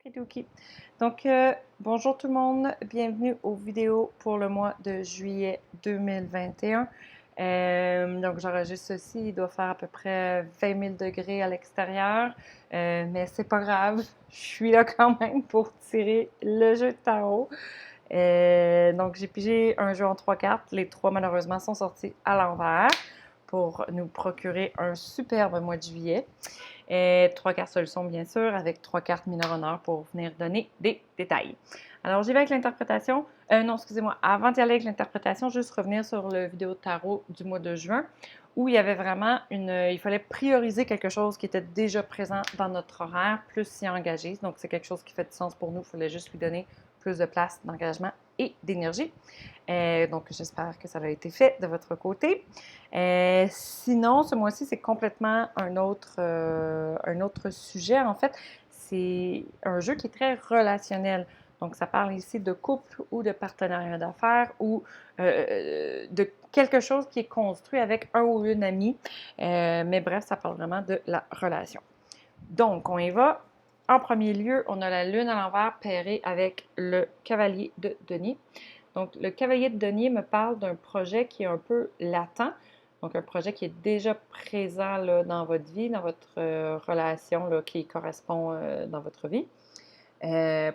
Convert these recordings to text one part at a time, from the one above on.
Okidoki. Donc, bonjour tout le monde, bienvenue aux vidéos pour le mois de juillet 2021. Donc, j'enregistre ceci, il doit faire à peu près 20 000 degrés à l'extérieur, mais c'est pas grave, je suis là quand même pour tirer le jeu de tarot. Donc, j'ai pigé un jeu en 3 cartes, les 3 malheureusement sont sortis à l'envers pour nous procurer un superbe mois de juillet. 3 cartes solutions, bien sûr, avec 3 cartes mineur honneur pour venir donner des détails. Alors, j'y vais avec l'interprétation. Non, excusez-moi, avant d'y aller avec l'interprétation, juste revenir sur le vidéo de tarot du mois de juin, où il y avait vraiment il fallait prioriser quelque chose qui était déjà présent dans notre horaire, plus s'y engager. Donc, c'est quelque chose qui fait du sens pour nous. Il fallait juste lui donner plus de place, d'engagement et d'énergie. Donc, j'espère que ça a été fait de votre côté. Sinon, ce mois-ci, c'est complètement un autre sujet. En fait, c'est un jeu qui est très relationnel. Donc, ça parle ici de couple ou de partenariat d'affaires ou de quelque chose qui est construit avec un ou une amie. Mais bref, ça parle vraiment de la relation. Donc, on y va. En premier lieu, on a la lune à l'envers pairée avec le cavalier de denier. Donc, le cavalier de denier me parle d'un projet qui est un peu latent. Donc, un projet qui est déjà présent là, dans votre vie, dans votre relation là, qui correspond dans votre vie.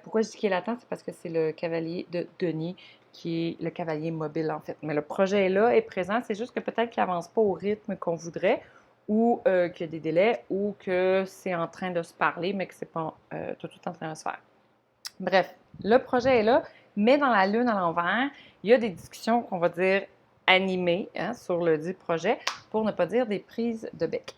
Pourquoi je dis qu'il est latent? C'est parce que c'est le cavalier de denier qui est le cavalier mobile, en fait. Mais le projet est là, est présent. C'est juste que peut-être qu'il n'avance pas au rythme qu'on voudrait ou qu'il y a des délais ou que c'est en train de se parler, mais que c'est pas tout en train de se faire. Bref, le projet est là, mais dans la lune à l'envers, il y a des discussions qu'on va dire animées sur le dit projet, pour ne pas dire des prises de bec.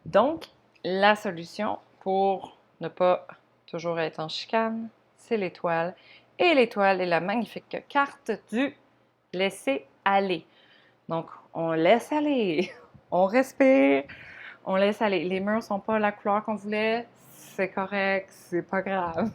Donc, la solution pour ne pas toujours être en chicane, c'est l'étoile. Et l'étoile est la magnifique carte du laisser aller. Donc, on laisse aller, on respire, on laisse aller. Les murs ne sont pas la couleur qu'on voulait, c'est correct, c'est pas grave.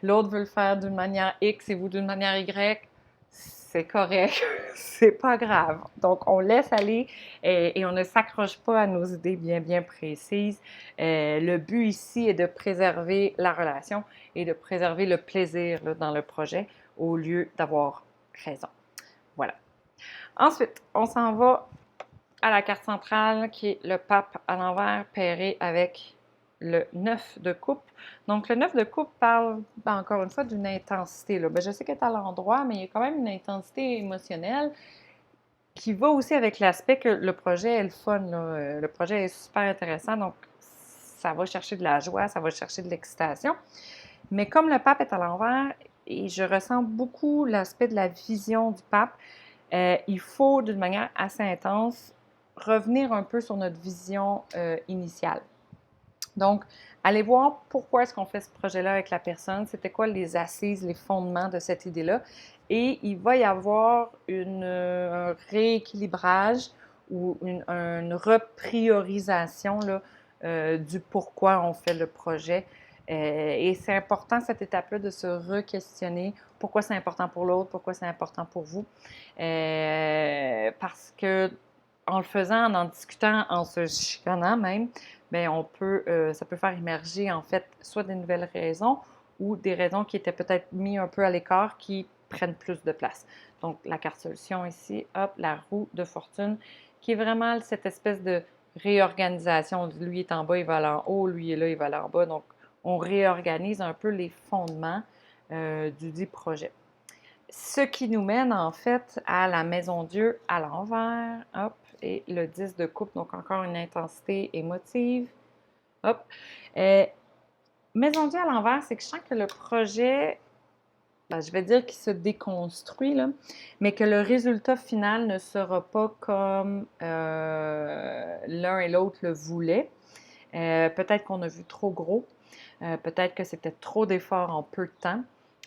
L'autre veut le faire d'une manière X et vous d'une manière Y, c'est correct, c'est pas grave. Donc, on laisse aller et on ne s'accroche pas à nos idées bien précises. Le but ici est de préserver la relation et de préserver le plaisir là, dans le projet au lieu d'avoir raison. Voilà. Ensuite, on s'en va à la carte centrale qui est le pape à l'envers pairé avec le 9 de coupe. Donc, le 9 de coupe parle, encore une fois, d'une intensité. Là. Je sais qu'elle est à l'endroit, mais il y a quand même une intensité émotionnelle qui va aussi avec l'aspect que le projet est le fun. Là. Le projet est super intéressant, donc ça va chercher de la joie, ça va chercher de l'excitation. Mais comme le pape est à l'envers, et je ressens beaucoup l'aspect de la vision du pape, il faut, d'une manière assez intense, revenir un peu sur notre vision initiale. Donc, allez voir pourquoi est-ce qu'on fait ce projet-là avec la personne, c'était quoi les assises, les fondements de cette idée-là. Et il va y avoir un rééquilibrage ou une repriorisation là, du pourquoi on fait le projet. Et c'est important, cette étape-là, de se re-questionner pourquoi c'est important pour l'autre, pourquoi c'est important pour vous. Parce que en le faisant, en discutant, en se chicanant même, bien, ça peut faire émerger en fait soit des nouvelles raisons ou des raisons qui étaient peut-être mises un peu à l'écart qui prennent plus de place. Donc, la carte solution ici, hop, la roue de fortune, qui est vraiment cette espèce de réorganisation. Lui est en bas, il va aller en haut, lui est là, il va aller en bas. Donc, on réorganise un peu les fondements du dit projet. Ce qui nous mène en fait à la Maison Dieu à l'envers, hop, et le 10 de coupe, donc encore une intensité émotive, hop. Maison Dieu à l'envers, c'est que je sens que le projet, je vais dire qu'il se déconstruit, là, mais que le résultat final ne sera pas comme l'un et l'autre le voulaient. Peut-être qu'on a vu trop gros, peut-être que c'était trop d'efforts en peu de temps.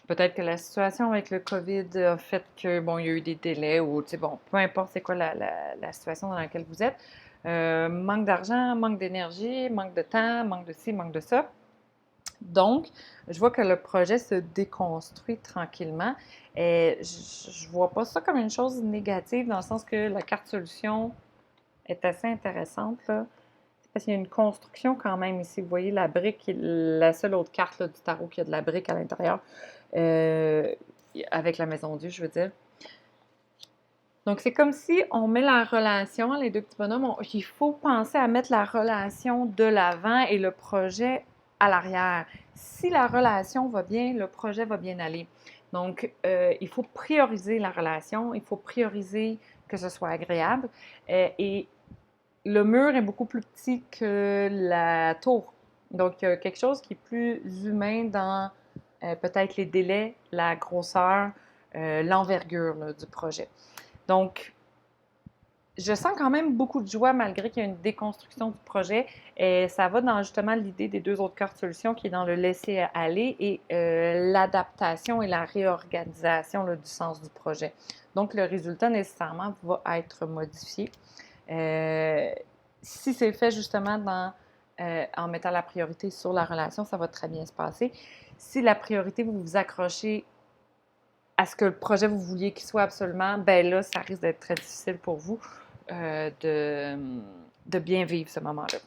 Peut-être que la situation avec le COVID a fait que, bon, il y a eu des délais ou, tu sais, bon, peu importe c'est quoi la situation dans laquelle vous êtes. Manque d'argent, manque d'énergie, manque de temps, manque de ci, manque de ça. Donc, je vois que le projet se déconstruit tranquillement. Et je ne vois pas ça comme une chose négative dans le sens que la carte solution est assez intéressante, là. parce qu'il y a une construction quand même ici. Vous voyez la brique, la seule autre carte là, du tarot qui a de la brique à l'intérieur, avec la maison Dieu, je veux dire. Donc, c'est comme si on met la relation, les deux petits bonhommes, il faut penser à mettre la relation de l'avant et le projet à l'arrière. Si la relation va bien, le projet va bien aller. Donc, il faut prioriser la relation, il faut prioriser que ce soit agréable. Et le mur est beaucoup plus petit que la tour. Donc, il y a quelque chose qui est plus humain dans peut-être les délais, la grosseur, l'envergure du projet. Donc, je sens quand même beaucoup de joie malgré qu'il y a une déconstruction du projet. Et ça va dans justement l'idée des deux autres cartes solutions qui est dans le laisser aller et l'adaptation et la réorganisation là, du sens du projet. Donc, le résultat nécessairement va être modifié. Si c'est fait justement en mettant la priorité sur la relation, ça va très bien se passer. Si la priorité, vous vous accrochez à ce que le projet vous vouliez qu'il soit absolument, ben là, ça risque d'être très difficile pour vous de bien vivre ce moment-là.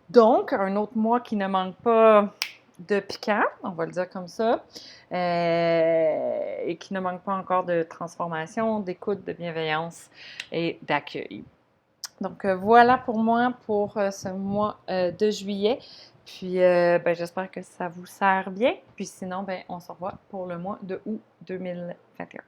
Donc, un autre mois qui ne manque pas de piquant, on va le dire comme ça, et qui ne manque pas encore de transformation, d'écoute, de bienveillance et d'accueil. Donc, voilà pour moi pour ce mois de juillet. Puis, ben, j'espère que ça vous sert bien. Puis sinon, ben, on se revoit pour le mois de août 2021.